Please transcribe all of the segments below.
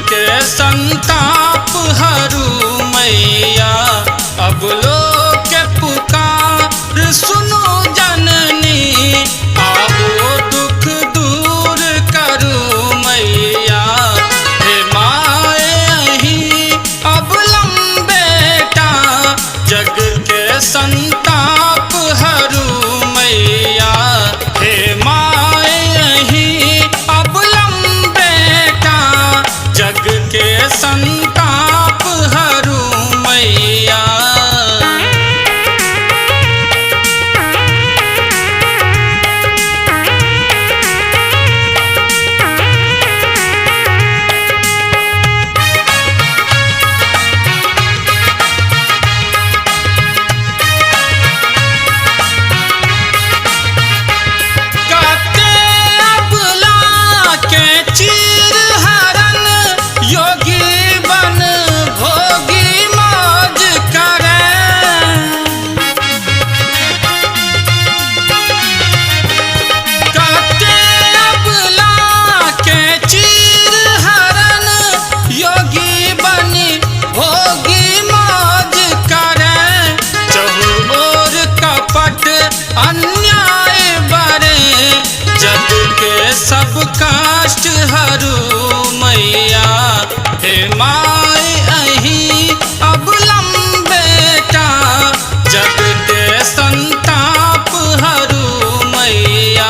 के संताप हरू मैया, अब लोग के पुकार सुनो जननी, आओ दुख दूर करू मैया। हे माए अहीं अबलम बेटा, जग के संताप हरू मैया। हे माए अहीं अबलम बेटा, जग के संताप हरू मैया। अन्याय बरे जग के सब कष्ट हरू मैया। हे माए अहीं अबलम बेटा, जग के संताप हरू मैया।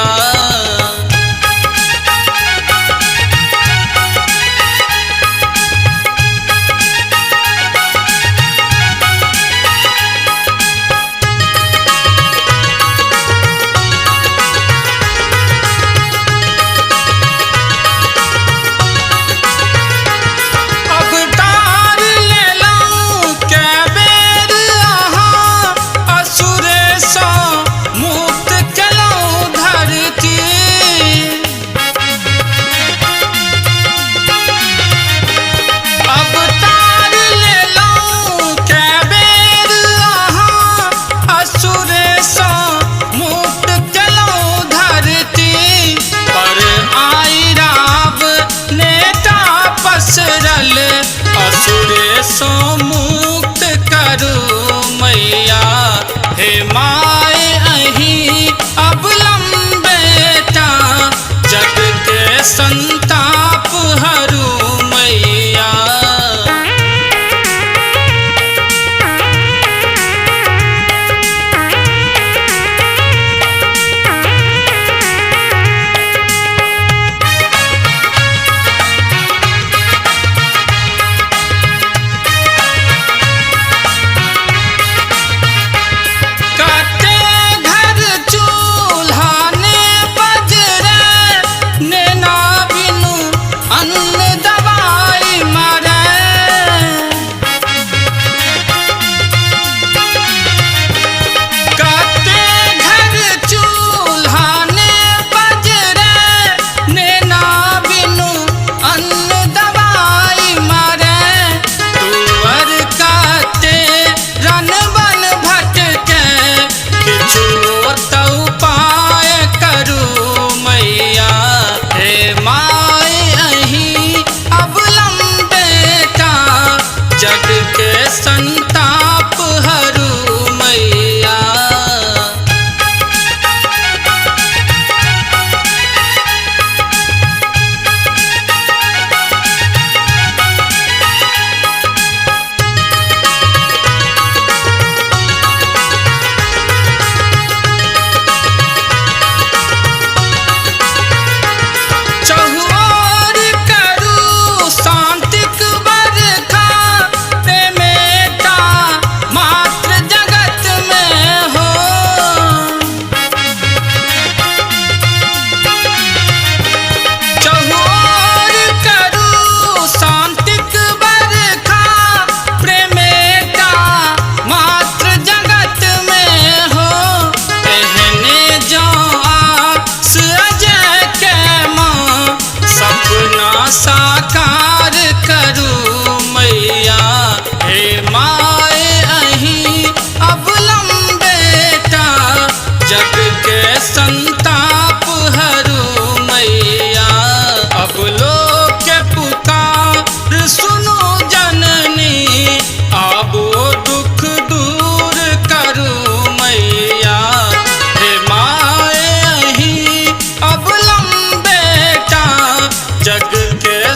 अब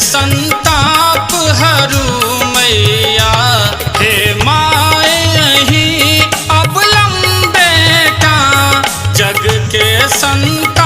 संताप हरू मैया। हे माए अहीं अबलम बेटा जग के संताप